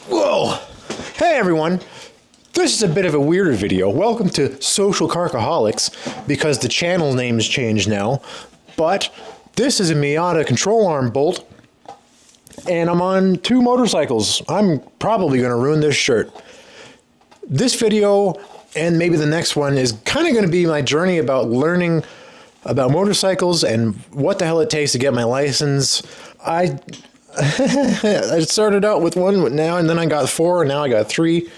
Whoa! Hey everyone! This is a bit of a weirder video. Welcome to Social Carcaholics, because the channel name's changed now. But this is a Miata control arm bolt, and I'm on two motorcycles. I'm probably going to ruin this shirt. This video, and maybe the next one, is kind of going to be my journey about learning about motorcycles and what the hell it takes to get my license. I started out with one now, and then I got 4, and now I got 3.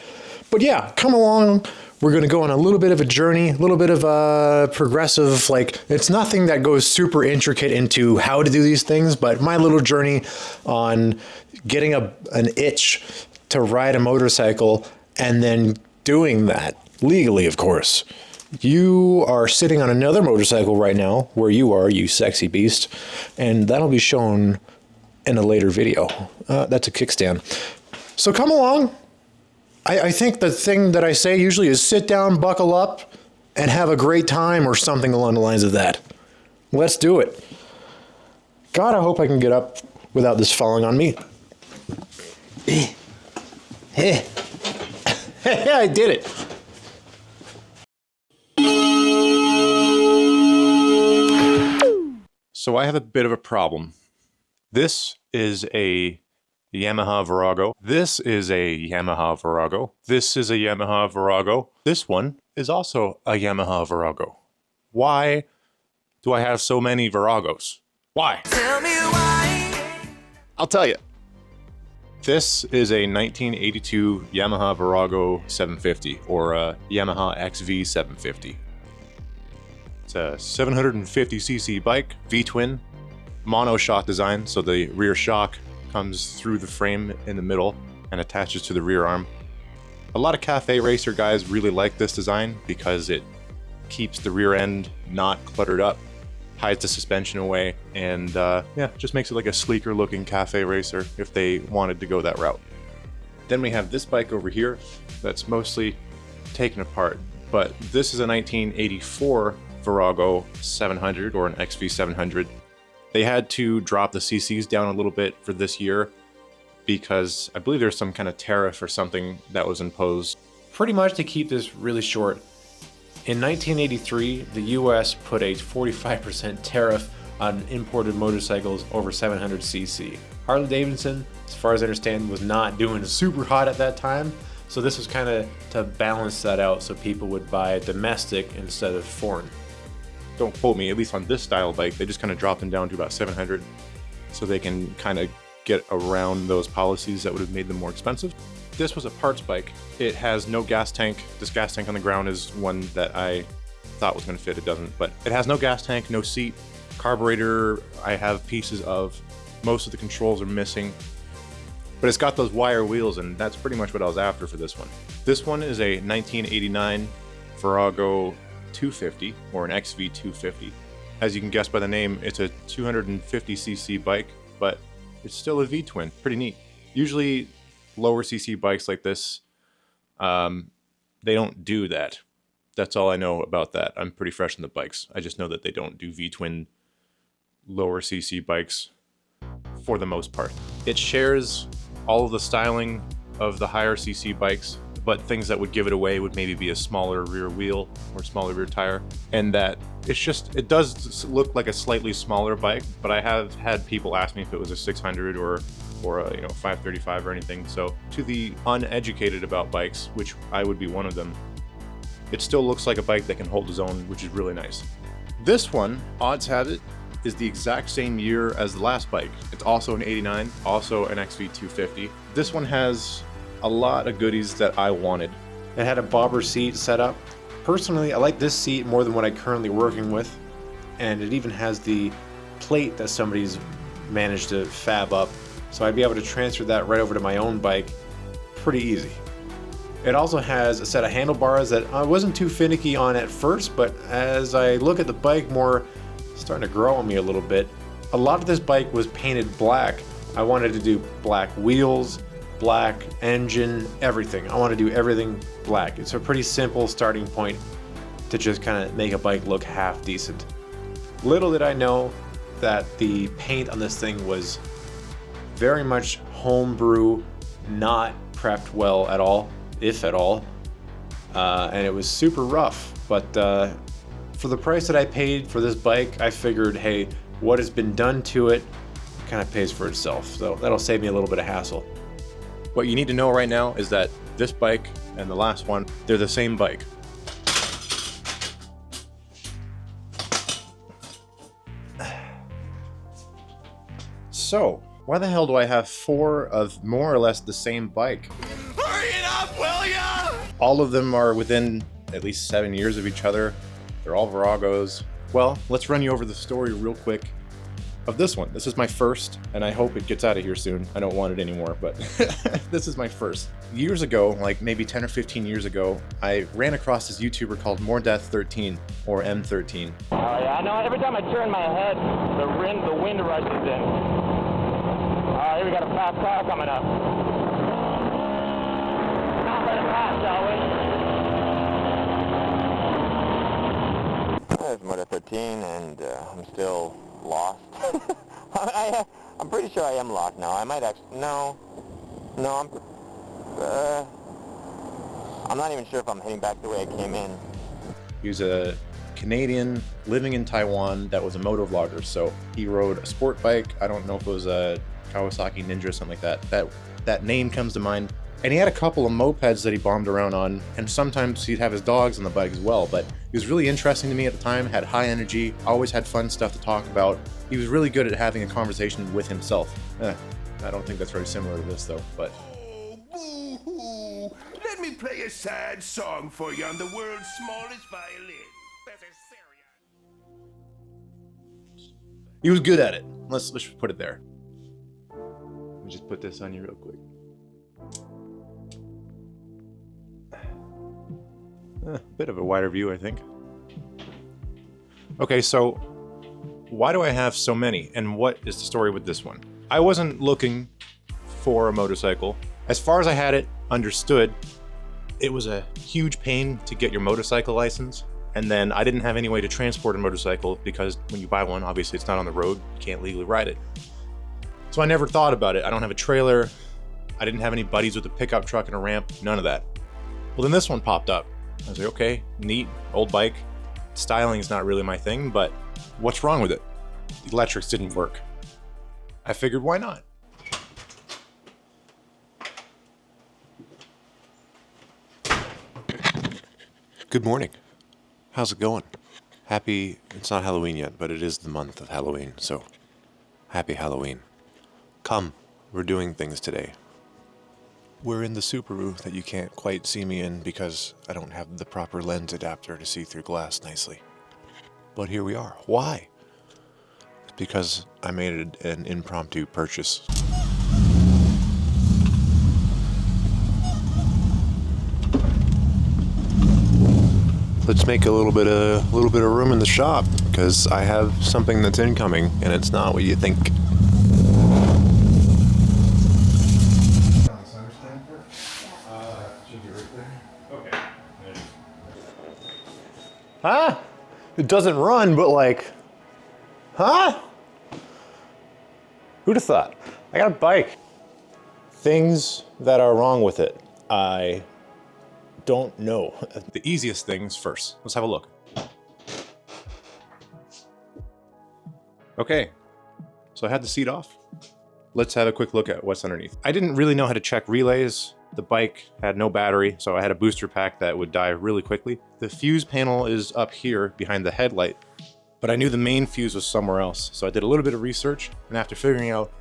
But yeah, come along. We're going to go on a little bit of a journey, a little bit of a progressive, like, it's nothing that goes super intricate into how to do these things, but my little journey on getting an itch to ride a motorcycle and then doing that legally, of course. You are sitting on another motorcycle right now, where you are, you sexy beast, and that'll be shown in a later video. That's a kickstand. So come along. I think the thing that I say usually is sit down, buckle up, and have a great time, or something along the lines of that. Let's do it. God, I hope I can get up without this falling on me. I did it. So I have a bit of a problem. This is a Yamaha Virago. This is a Yamaha Virago. This is a Yamaha Virago. This one is also a Yamaha Virago. Why do I have so many Viragos? Why? Tell me why. I'll tell you. This is a 1982 Yamaha Virago 750, or a Yamaha XV 750. It's a 750cc bike, V-twin, mono shock design, so the rear shock comes through the frame in the middle and attaches to the rear arm. A lot of cafe racer guys really like this design because it keeps the rear end not cluttered up, hides the suspension away, and yeah, just makes it like a sleeker looking cafe racer if they wanted to go that route. Then we have this bike over here that's mostly taken apart, but this is a 1984 Virago 700, or an XV 700. They had to drop the CCs down a little bit for this year because I believe there's some kind of tariff or something that was imposed. Pretty much, to keep this really short, in 1983, the US put a 45% tariff on imported motorcycles over 700cc. Harley Davidson, as far as I understand, was not doing super hot at that time, so this was kind of to balance that out so people would buy domestic instead of foreign. Don't quote me, at least on this style bike, they just kind of drop them down to about 700 so they can kind of get around those policies that would have made them more expensive. This was a parts bike. It has no gas tank. This gas tank on the ground is one that I thought was going to fit. It doesn't, but it has no gas tank, no seat. Carburetor, I have pieces of. Most of the controls are missing. But it's got those wire wheels, and that's pretty much what I was after for this one. This one is a 1989 Virago 250, or an XV 250. As you can guess by the name, it's a 250cc bike, but it's still a V-twin. Pretty neat. Usually lower cc bikes like this, they don't do that. That's all I know about that. I'm pretty fresh in the bikes. I just know that they don't do V-twin lower cc bikes for the most part. It shares all of the styling of the higher cc bikes, but things that would give it away would maybe be a smaller rear wheel or smaller rear tire. And that it does look like a slightly smaller bike, but I have had people ask me if it was a 600 or a 535 or anything. So to the uneducated about bikes, which I would be one of them, it still looks like a bike that can hold its own, which is really nice. This one, odds have it, is the exact same year as the last bike. It's also an 89, also an XV 250. This one has a lot of goodies that I wanted. It had a bobber seat set up. Personally, I like this seat more than what I'm currently working with, and it even has the plate that somebody's managed to fab up, so I'd be able to transfer that right over to my own bike pretty easy. It also has a set of handlebars that I wasn't too finicky on at first, but as I look at the bike more, it's starting to grow on me a little bit. A lot of this bike was painted black. I wanted to do black wheels, black engine, everything. I want to do everything black. It's a pretty simple starting point to just kind of make a bike look half decent. Little did I know that the paint on this thing was very much homebrew, not prepped well at all, if at all. And it was super rough, but for the price that I paid for this bike, I figured, hey, what has been done to it kind of pays for itself. So that'll save me a little bit of hassle. What you need to know right now is that this bike and the last one, they're the same bike. So, why the hell do I have 4 of more or less the same bike? Hurry it up, will ya? All of them are within at least 7 years of each other. They're all Viragos. Well, let's run you over the story real quick of this one. This is my first, and I hope it gets out of here soon. I don't want it anymore, but this is my first. Years ago, like maybe 10 or 15 years ago, I ran across this YouTuber called More Death 13 or M13. Oh yeah, I know. Every time I turn my head, the wind rushes in. Here we got a fast car coming up. Not let it pass, shall we? It's Motor 13, and I'm still lost. I'm pretty sure I am lost now. I might actually... No, I'm not even sure if I'm heading back the way I came in. He was a Canadian living in Taiwan that was a moto vlogger. So he rode a sport bike. I don't know if it was a Kawasaki Ninja or something like that. That name comes to mind. And he had a couple of mopeds that he bombed around on, and sometimes he'd have his dogs on the bike as well. But he was really interesting to me at the time, had high energy, always had fun stuff to talk about. He was really good at having a conversation with himself. I don't think that's very similar to this though, but... Oh, boo-hoo. Let me play a sad song for you on the world's smallest violin. This is serious. He was good at it. Let's just put it there. Let me just put this on you real quick. Bit of a wider view, I think. Okay, so why do I have so many, and what is the story with this one? I wasn't looking for a motorcycle. As far as I had it understood, it was a huge pain to get your motorcycle license, and then I didn't have any way to transport a motorcycle because when you buy one, obviously it's not on the road, you can't legally ride it. So I never thought about it. I don't have a trailer, I didn't have any buddies with a pickup truck and a ramp, none of that. Well, then this one popped up. I was like, okay, neat, old bike. Styling is not really my thing, but what's wrong with it? The electrics didn't work. I figured, why not? Good morning. How's it going? Happy, it's not Halloween yet, but it is the month of Halloween, so happy Halloween. Come, we're doing things today. We're in the Subaru that you can't quite see me in because I don't have the proper lens adapter to see through glass nicely. But here we are. Why? It's because I made an impromptu purchase. Let's make a little bit of room in the shop because I have something that's incoming and it's not what you think. Huh? It doesn't run, but like, huh? Who'd have thought? I got a bike. Things that are wrong with it. I don't know. The easiest things first. Let's have a look. Okay, so I had the seat off. Let's have a quick look at what's underneath. I didn't really know how to check relays. The bike had no battery, so I had a booster pack that would die really quickly. The fuse panel is up here behind the headlight, but I knew the main fuse was somewhere else. So I did a little bit of research, and after figuring out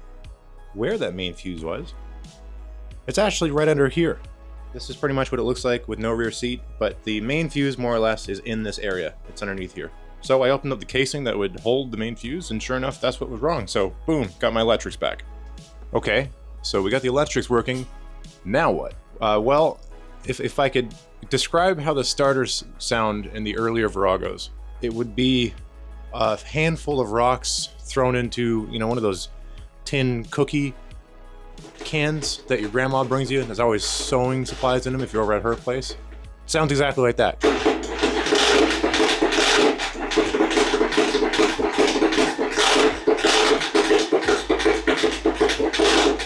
where that main fuse was, it's actually right under here. This is pretty much what it looks like with no rear seat, but the main fuse more or less is in this area. It's underneath here. So I opened up the casing that would hold the main fuse, and sure enough, that's what was wrong. So boom, got my electrics back. Okay, so we got the electrics working. Now what? Well, if I could describe how the starters sound in the earlier Viragos, it would be a handful of rocks thrown into, you know, one of those tin cookie cans that your grandma brings you. There's always sewing supplies in them if you're over at her place. Sounds exactly like that.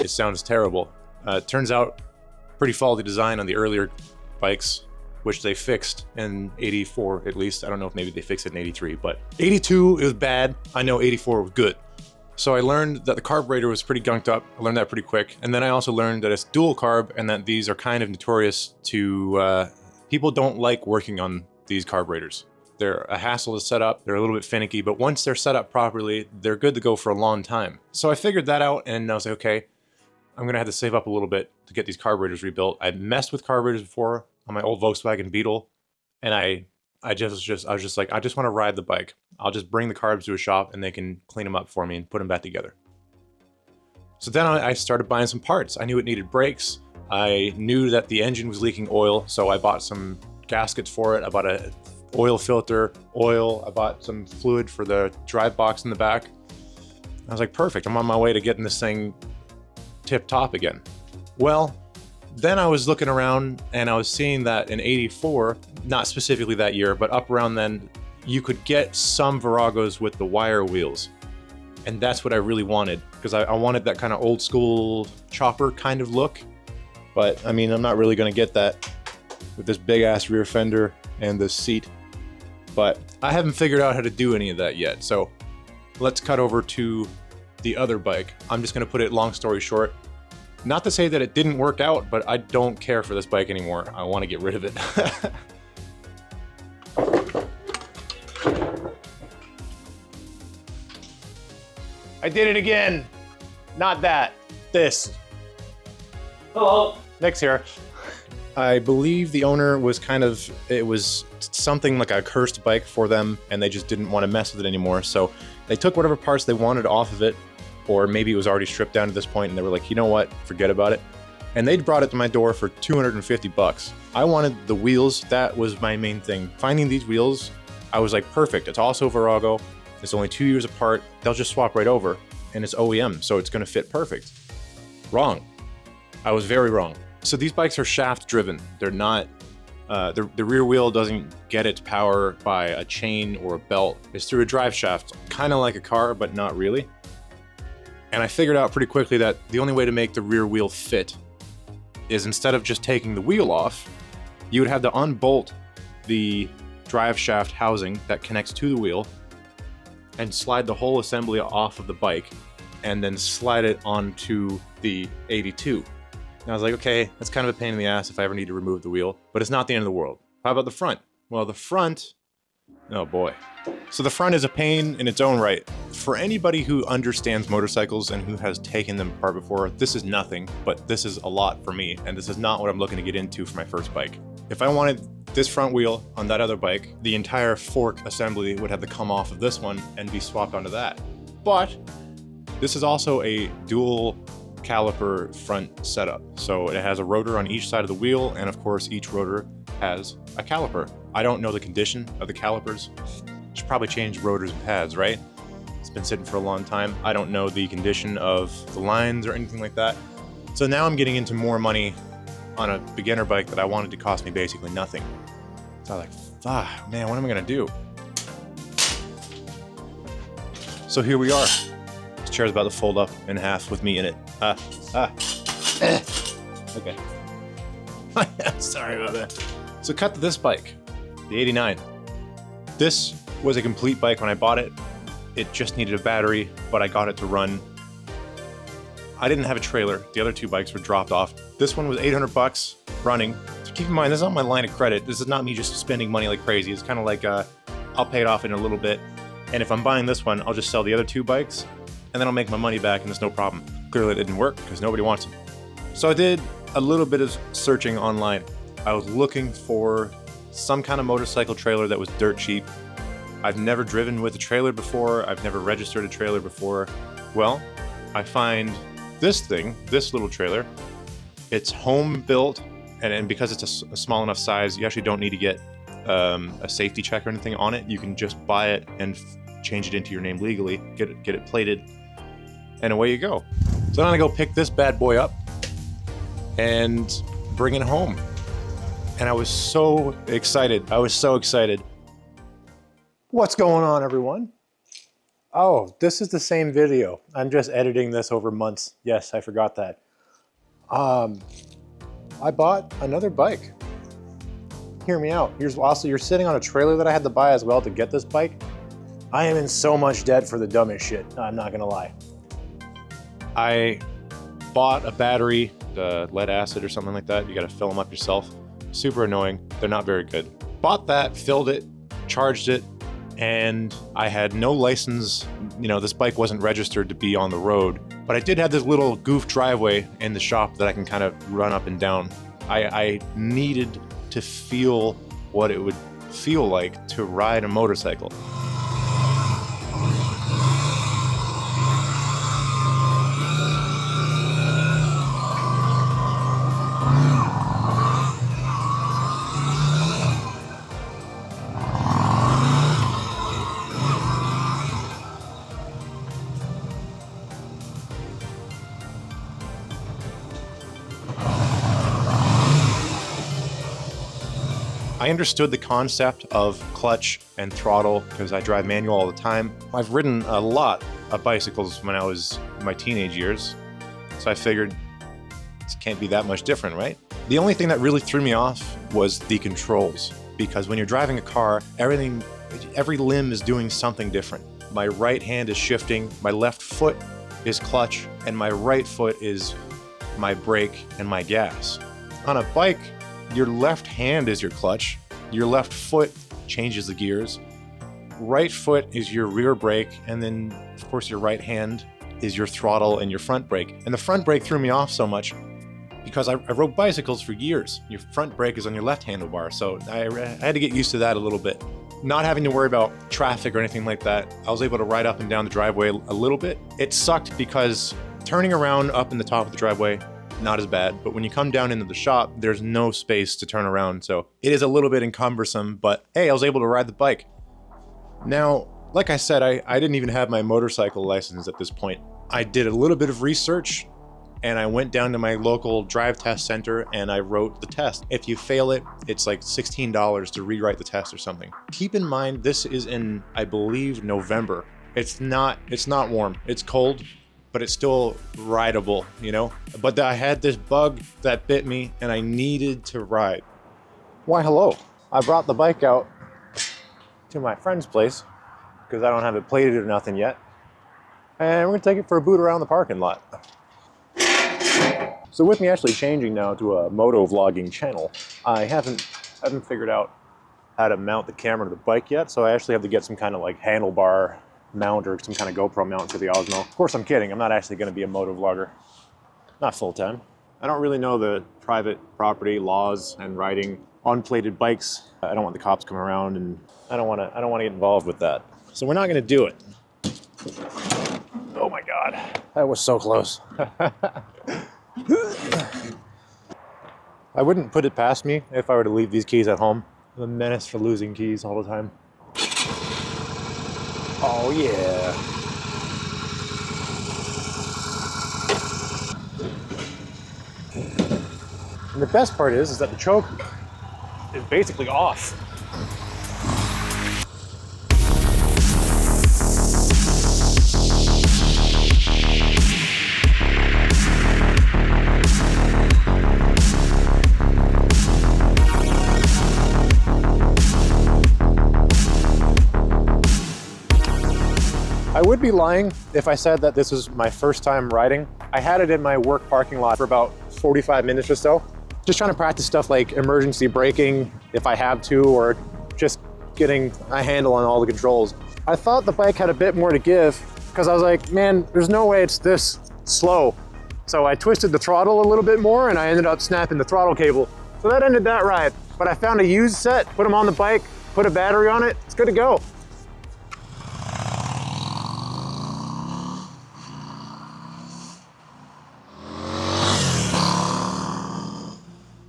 it sounds terrible. Turns out pretty faulty design on the earlier bikes, which they fixed in 84 at least. I don't know if maybe they fixed it in 83, but 82 it was bad. I know 84 was good. So I learned that the carburetor was pretty gunked up. I learned that pretty quick. And then I also learned that it's dual carb and that these are kind of notorious to, people don't like working on these carburetors. They're a hassle to set up. They're a little bit finicky, but once they're set up properly, they're good to go for a long time. So I figured that out and I was like, okay, I'm gonna have to save up a little bit to get these carburetors rebuilt. I'd messed with carburetors before on my old Volkswagen Beetle, and I was just like, I just want to ride the bike. I'll just bring the carbs to a shop and they can clean them up for me and put them back together. So then I started buying some parts. I knew it needed brakes. I knew that the engine was leaking oil, so I bought some gaskets for it. I bought a oil filter, oil. I bought some fluid for the drive box in the back. I was like, perfect. I'm on my way to getting this thing tip top again. Well, then I was looking around and I was seeing that in 84, not specifically that year, but up around then, you could get some Viragos with the wire wheels. And that's what I really wanted, because I wanted that kind of old school chopper kind of look. But I mean, I'm not really going to get that with this big ass rear fender and this seat. But I haven't figured out how to do any of that yet. So let's cut over to the other bike. I'm just going to put it long story short. Not to say that it didn't work out, but I don't care for this bike anymore. I want to get rid of it. I did it again. Not that. This. Hello. Nick's here. I believe the owner was it was something like a cursed bike for them, and they just didn't want to mess with it anymore. So they took whatever parts they wanted off of it, or maybe it was already stripped down to this point, and they were like, you know what, forget about it. And they'd brought it to my door for 250 bucks. I wanted the wheels. That was my main thing. Finding these wheels, I was like, perfect. It's also Virago. It's only 2 years apart. They'll just swap right over, and it's OEM, so it's gonna fit perfect. Wrong. I was very wrong. So these bikes are shaft driven. They're not, the rear wheel doesn't get its power by a chain or a belt. It's through a drive shaft, kind of like a car, but not really. And I figured out pretty quickly that the only way to make the rear wheel fit is, instead of just taking the wheel off, you would have to unbolt the drive shaft housing that connects to the wheel and slide the whole assembly off of the bike and then slide it onto the 82. And I was like, okay, that's kind of a pain in the ass if I ever need to remove the wheel, but it's not the end of the world. How about the front? Well, the front, oh boy. So the front is a pain in its own right. For anybody who understands motorcycles and who has taken them apart before, this is nothing, but this is a lot for me, and this is not what I'm looking to get into for my first bike. If I wanted this front wheel on that other bike, the entire fork assembly would have to come off of this one and be swapped onto that. But this is also a dual caliper front setup. So it has a rotor on each side of the wheel, and of course each rotor has a caliper. I don't know the condition of the calipers. Should probably change rotors and pads, right? It's been sitting for a long time. I don't know the condition of the lines or anything like that. So now I'm getting into more money on a beginner bike that I wanted to cost me basically nothing. So I'm like, man, what am I gonna do? So here we are. This chair's about to fold up in half with me in it. Okay. Sorry about that. So cut to this bike, the 89. This was a complete bike when I bought it. It just needed a battery, but I got it to run. I didn't have a trailer. The other two bikes were dropped off. This one was 800 bucks running. So keep in mind, this is not my line of credit. This is not me just spending money like crazy. It's kind of like, I'll pay it off in a little bit. And if I'm buying this one, I'll just sell the other two bikes and then I'll make my money back and there's no problem. Clearly it didn't work because nobody wants them. So I did a little bit of searching online. I was looking for some kind of motorcycle trailer that was dirt cheap. I've never driven with a trailer before. I've never registered a trailer before. Well, I find this thing, this little trailer. It's home built, and because it's a small enough size, you actually don't need to get a safety check or anything on it. You can just buy it and change it into your name legally, get it plated, and away you go. So I'm gonna go pick this bad boy up and bring it home. And I was so excited. What's going on, everyone? Oh, this is the same video. I'm just editing this over months. Yes, I forgot that. I bought another bike. Hear me out. You're sitting on a trailer that I had to buy as well to get this bike. I am in so much debt for the dumbest shit. I'm not gonna lie. I bought a battery, lead acid or something like that. You gotta fill them up yourself. Super annoying. They're not very good. Bought that, filled it, charged it, and I had no license. You know, this bike wasn't registered to be on the road, but I did have this little goof driveway in the shop that I can kind of run up and down. I needed to feel what it would feel like to ride a motorcycle. I understood the concept of clutch and throttle because I drive manual all the time. I've ridden a lot of bicycles when I was in my teenage years, so I figured it can't be that much different, right? The only thing that really threw me off was the controls, because when you're driving a car, every limb is doing something different. My right hand is shifting, my left foot is clutch, and my right foot is my brake and my gas. On a bike, your left hand is your clutch, your left foot changes the gears, right foot is your rear brake, and then of course your right hand is your throttle and your front brake. And the front brake threw me off so much because I rode bicycles for years. Your front brake is on your left handlebar, so I had to get used to that a little bit. Not having to worry about traffic or anything like that, I was able to ride up and down the driveway a little bit. It sucked because turning around up in the top of the driveway, not as bad, but when you come down into the shop, there's no space to turn around, so it is a little bit encumbersome, but hey, I was able to ride the bike. Now, like I said, I didn't even have my motorcycle license at this point. I did a little bit of research, and I went down to my local drive test center and I wrote the test. If you fail it, it's like $16 to rewrite the test or something. Keep in mind, this is in, I believe, November. It's not warm, it's cold, but it's still rideable, you know? But I had this bug that bit me and I needed to ride. Why, hello. I brought the bike out to my friend's place because I don't have it plated or nothing yet. And we're gonna take it for a boot around the parking lot. So with me actually changing now to a moto vlogging channel, I haven't figured out how to mount the camera to the bike yet, so I actually have to get some kind of like handlebar mount or some kind of GoPro mount to the Osmo. Of course I'm kidding, I'm not actually going to be a moto vlogger. Not full time. I don't really know the private property laws and riding on plated bikes. I don't want the cops coming around, and I don't want to get involved with that. So we're not going to do it. Oh my God, that was so close. I wouldn't put it past me if I were to leave these keys at home. I'm a menace for losing keys all the time. Oh yeah. And the best part is that the choke is basically off. I would be lying if I said that this was my first time riding. I had it in my work parking lot for about 45 minutes or so. Just trying to practice stuff like emergency braking if I have to, or just getting a handle on all the controls. I thought the bike had a bit more to give because I was like, man, there's no way it's this slow. So I twisted the throttle a little bit more and I ended up snapping the throttle cable. So that ended that ride. But I found a used set, put them on the bike, put a battery on it, it's good to go.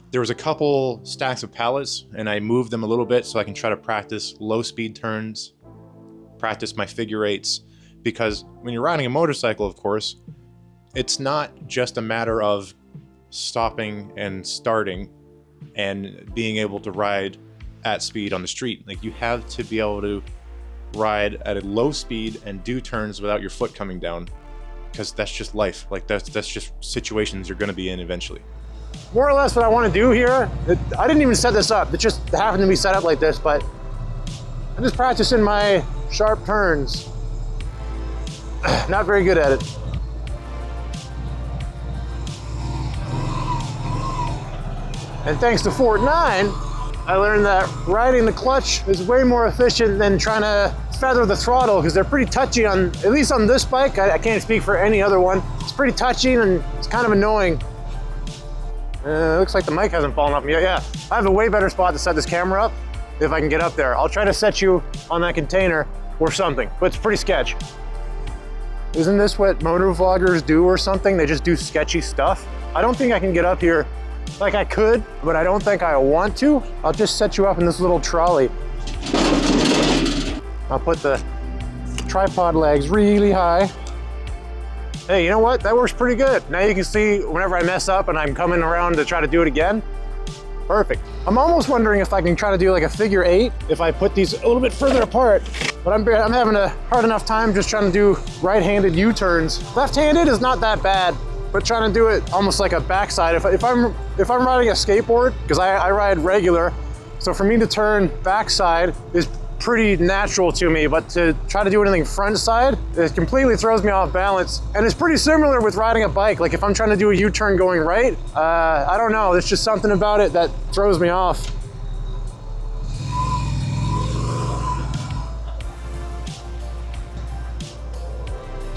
There was a couple stacks of pallets and I moved them a little bit so I can try to practice low speed turns, practice my figure eights, because when you're riding a motorcycle, of course, it's not just a matter of stopping and starting and being able to ride at speed on the street. Like, you have to be able to ride at a low speed and do turns without your foot coming down, because that's just life. Like that's just situations you're going to be in eventually. More or less what I want to do here, I didn't even set this up. It just happened to be set up like this, but I'm just practicing my sharp turns. Not very good at it. And thanks to Fort 9, I learned that riding the clutch is way more efficient than trying to feather the throttle, because they're pretty touchy on, at least on this bike. I can't speak for any other one. It's pretty touchy and it's kind of annoying. Looks like the mic hasn't fallen off me yet. Yeah, I have a way better spot to set this camera up if I can get up there. I'll try to set you on that container or something, but it's pretty sketch. Isn't this what motor vloggers do or something? They just do sketchy stuff. I don't think I can get up here. Like I could, but I don't think I want to. I'll just set you up in this little trolley. I'll put the tripod legs really high. Hey, you know what? That works pretty good. Now you can see whenever I mess up and I'm coming around to try to do it again. Perfect. I'm almost wondering if I can try to do like a figure 8 if I put these a little bit further apart, but I'm having a hard enough time just trying to do right-handed U-turns. Left-handed is not that bad, but trying to do it almost like a backside. If I'm riding a skateboard, because I ride regular, so for me to turn backside is pretty natural to me, but to try to do anything front side, it completely throws me off balance. And it's pretty similar with riding a bike. Like if I'm trying to do a U-turn going right, I don't know, there's just something about it that throws me off.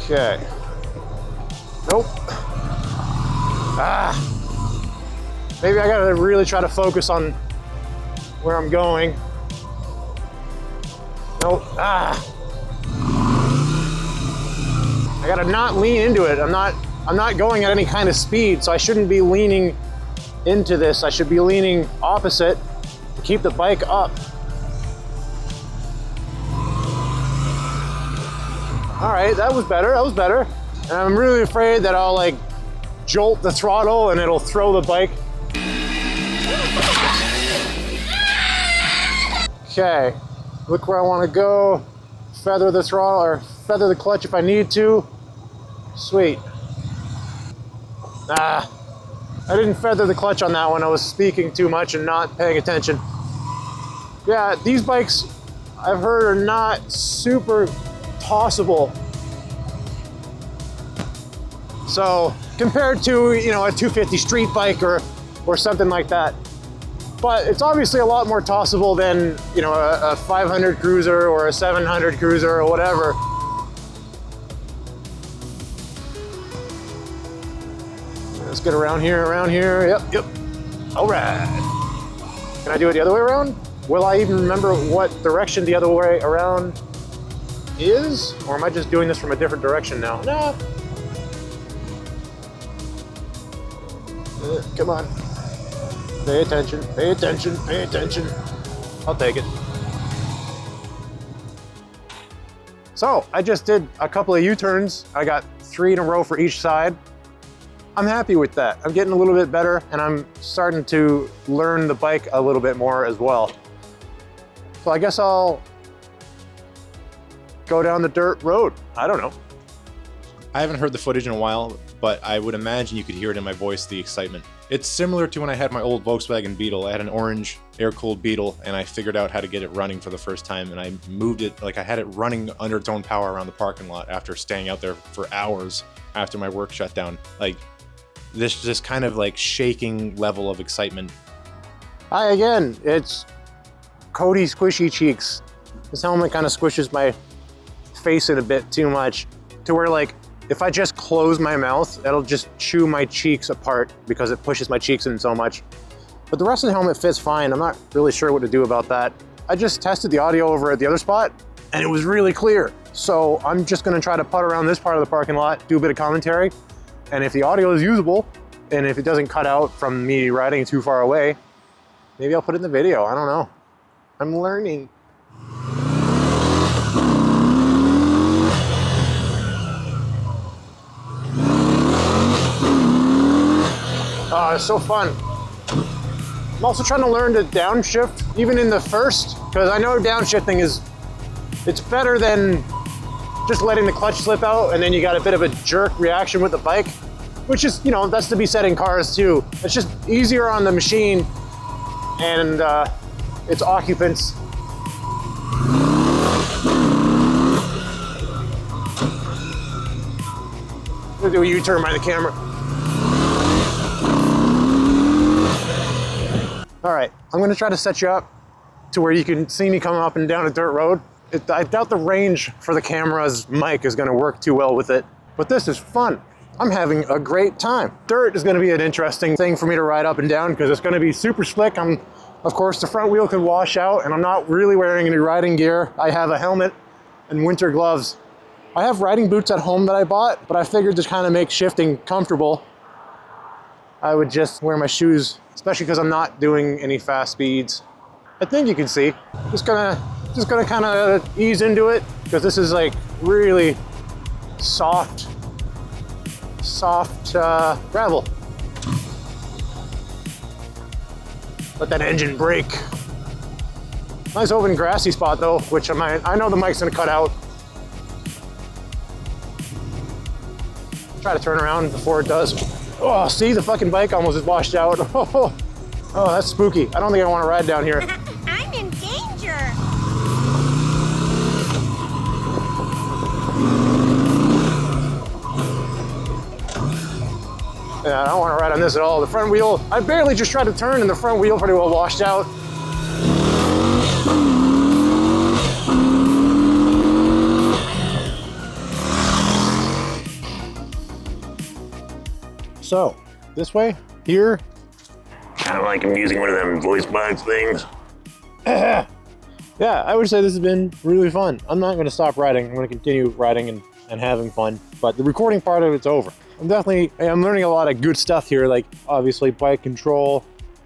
Okay. Nope. Maybe I gotta really try to focus on where I'm going. Nope. I gotta not lean into it. I'm not going at any kind of speed, so I shouldn't be leaning into this. I should be leaning opposite to keep the bike up. All right, that was better, that was better. And I'm really afraid that I'll like jolt the throttle and it'll throw the bike. Okay. Look where I want to go, feather the throttle or feather the clutch if I need to. Sweet. I didn't feather the clutch on that one. I was speaking too much and not paying attention. Yeah, these bikes I've heard are not super tossable. So compared to, you know, a 250 street bike or something like that. But it's obviously a lot more tossable than, you know, a 500 cruiser or a 700 cruiser or whatever. Let's get around here, yep. All right. Can I do it the other way around? Will I even remember what direction the other way around is? Or am I just doing this from a different direction now? No. Come on. Pay attention, pay attention, pay attention. I'll take it. So I just did a couple of U-turns. I got 3 in a row for each side. I'm happy with that. I'm getting a little bit better and I'm starting to learn the bike a little bit more as well. So I guess I'll go down the dirt road. I don't know. I haven't heard the footage in a while, but I would imagine you could hear it in my voice, the excitement. It's similar to when I had my old Volkswagen Beetle. I had an orange air-cooled Beetle, and I figured out how to get it running for the first time, and I moved it, like I had it running under its own power around the parking lot after staying out there for hours after my work shut down. Like, this kind of like shaking level of excitement. Hi again, it's Cody Squishy Cheeks. This helmet kind of squishes my face in a bit too much, to where like, if I just close my mouth, it'll just chew my cheeks apart because it pushes my cheeks in so much. But the rest of the helmet fits fine. I'm not really sure what to do about that. I just tested the audio over at the other spot and it was really clear. So I'm just gonna try to putt around this part of the parking lot, do a bit of commentary. And if the audio is usable, and if it doesn't cut out from me riding too far away, maybe I'll put it in the video, I don't know. I'm learning. Oh, it's so fun. I'm also trying to learn to downshift, even in the first, because I know downshifting is It's better than just letting the clutch slip out and then you got a bit of a jerk reaction with the bike, which is, you know, that's to be said in cars too. It's just easier on the machine and its occupants. I'm gonna do a U-turn by the camera. All right, I'm gonna try to set you up to where you can see me coming up and down a dirt road. I doubt the range for the camera's mic is gonna work too well with it, but this is fun. I'm having a great time. Dirt is gonna be an interesting thing for me to ride up and down because it's gonna be super slick. Of course, the front wheel could wash out and I'm not really wearing any riding gear. I have a helmet and winter gloves. I have riding boots at home that I bought, but I figured to kind of make shifting comfortable, I would just wear my shoes, especially because I'm not doing any fast speeds. I think you can see. Just gonna kind of ease into it because this is like really soft gravel. Let that engine brake. Nice open grassy spot though, which I know the mic's gonna cut out. Try to turn around before it does. Oh, see, the fucking bike almost is washed out. Oh, that's spooky. I don't think I want to ride down here. I'm in danger. Yeah, I don't want to ride on this at all. The front wheel, I barely just tried to turn and the front wheel pretty well washed out. So, this way, here. Kind of like I'm using one of them voice box things. Yeah, I would say this has been really fun. I'm not going to stop riding. I'm going to continue riding and having fun. But the recording part of it's over. I'm learning a lot of good stuff here, like obviously bike control,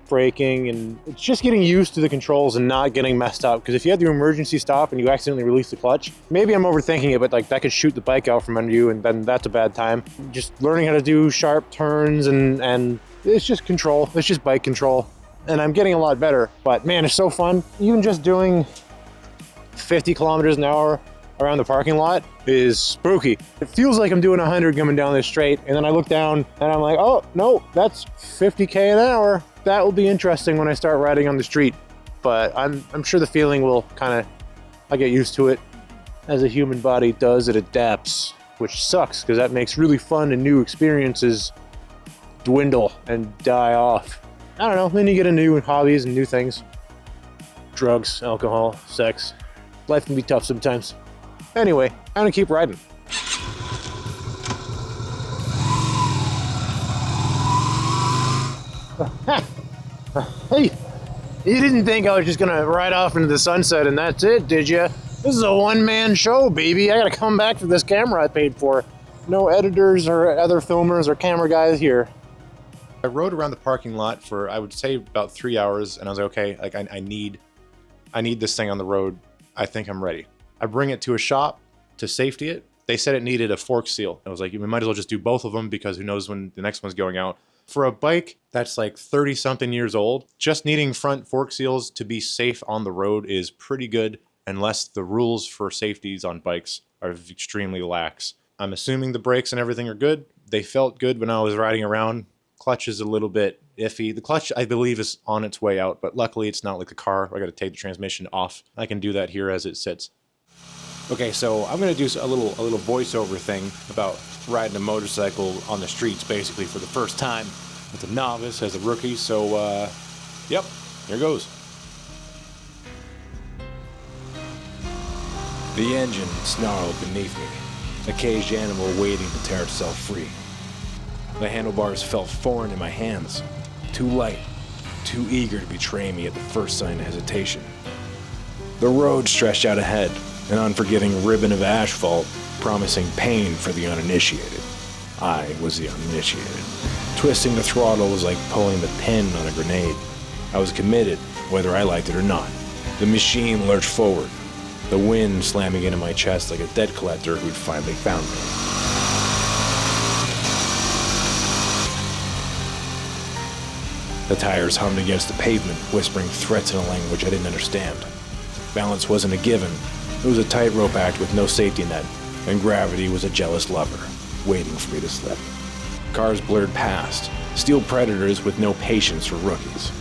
braking, and it's just getting used to the controls and not getting messed up. Because if you had the emergency stop and you accidentally release the clutch, maybe I'm overthinking it, but like that could shoot the bike out from under you and then that's a bad time. Just learning how to do sharp turns and it's just control. It's just bike control. And I'm getting a lot better, but man, it's so fun. Even just doing 50 kilometers an hour around the parking lot is spooky. It feels like I'm doing 100 coming down this straight, and then I look down and I'm like, oh no, that's 50K an hour. That will be interesting when I start riding on the street. But I'm sure the feeling will I'll get used to it. As a human body does, it adapts, which sucks because that makes really fun and new experiences dwindle and die off. I don't know, then you get into new hobbies and new things. Drugs, alcohol, sex. Life can be tough sometimes. Anyway, I'm gonna keep riding. Hey, you didn't think I was just gonna ride off into the sunset and that's it, did you? This is a one-man show, baby. I gotta come back for this camera I paid for. No editors or other filmers or camera guys here. I rode around the parking lot for, I would say, about 3 hours, and I was like, okay, like I need this thing on the road. I think I'm ready. I bring it to a shop to safety it. They said it needed a fork seal. I was like, you might as well just do both of them because who knows when the next one's going out. For a bike that's like 30 something years old, just needing front fork seals to be safe on the road is pretty good unless the rules for safeties on bikes are extremely lax. I'm assuming the brakes and everything are good. They felt good when I was riding around. Clutch is a little bit iffy. The clutch, I believe, is on its way out, but luckily it's not like the car. I got to take the transmission off. I can do that here as it sits. Okay, so I'm going to do a little voiceover thing about riding a motorcycle on the streets, basically for the first time as a novice, as a rookie. So, yep, here goes. The engine snarled beneath me, a caged animal waiting to tear itself free. The handlebars felt foreign in my hands, too light, too eager to betray me at the first sign of hesitation. The road stretched out ahead, an unforgiving ribbon of asphalt promising pain for the uninitiated. I was the uninitiated. Twisting the throttle was like pulling the pin on a grenade. I was committed, whether I liked it or not. The machine lurched forward, the wind slamming into my chest like a debt collector who'd finally found me. The tires hummed against the pavement, whispering threats in a language I didn't understand. Balance wasn't a given, It was a tightrope act with no safety net, and gravity was a jealous lover, waiting for me to slip. Cars blurred past, steel predators with no patience for rookies.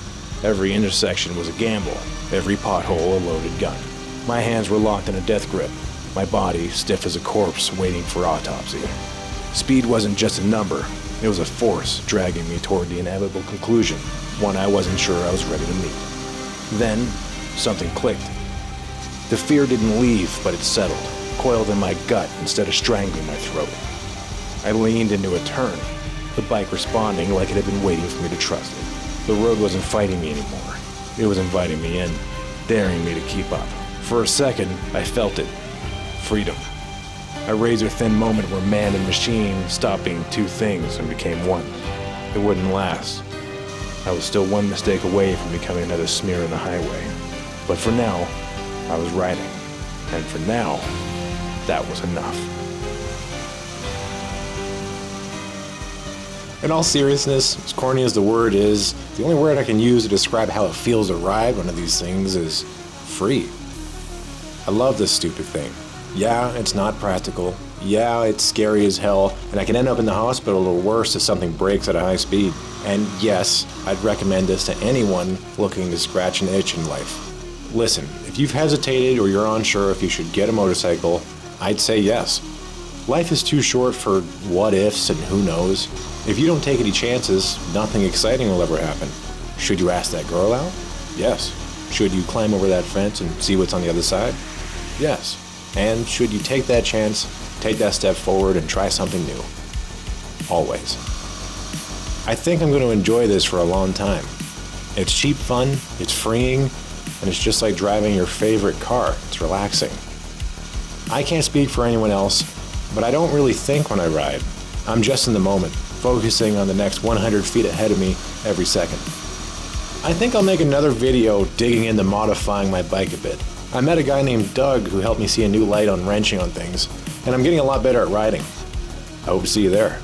Every intersection was a gamble, every pothole a loaded gun. My hands were locked in a death grip, my body stiff as a corpse waiting for autopsy. Speed wasn't just a number, it was a force dragging me toward the inevitable conclusion, one I wasn't sure I was ready to meet. Then, something clicked. The fear didn't leave, but it settled, coiled in my gut instead of strangling my throat. I leaned into a turn, the bike responding like it had been waiting for me to trust it. The road wasn't fighting me anymore. It was inviting me in, daring me to keep up. For a second, I felt it. Freedom. A razor-thin moment where man and machine stopped being two things and became one. It wouldn't last. I was still one mistake away from becoming another smear in the highway. But for now, I was riding. And for now, that was enough. In all seriousness, as corny as the word is, the only word I can use to describe how it feels to ride one of these things is free. I love this stupid thing. Yeah, it's not practical. Yeah, it's scary as hell, and I can end up in the hospital or worse if something breaks at a high speed. And yes, I'd recommend this to anyone looking to scratch an itch in life. Listen, if you've hesitated or you're unsure if you should get a motorcycle, I'd say yes. Life is too short for what ifs and who knows. If you don't take any chances, nothing exciting will ever happen. Should you ask that girl out? Yes. Should you climb over that fence and see what's on the other side? Yes. And should you take that chance, take that step forward and try something new? Always. I think I'm going to enjoy this for a long time. It's cheap fun, it's freeing, and it's just like driving your favorite car. It's relaxing. I can't speak for anyone else, but I don't really think when I ride. I'm just in the moment, focusing on the next 100 feet ahead of me every second. I think I'll make another video digging into modifying my bike a bit. I met a guy named Doug who helped me see a new light on wrenching on things, and I'm getting a lot better at riding. I hope to see you there.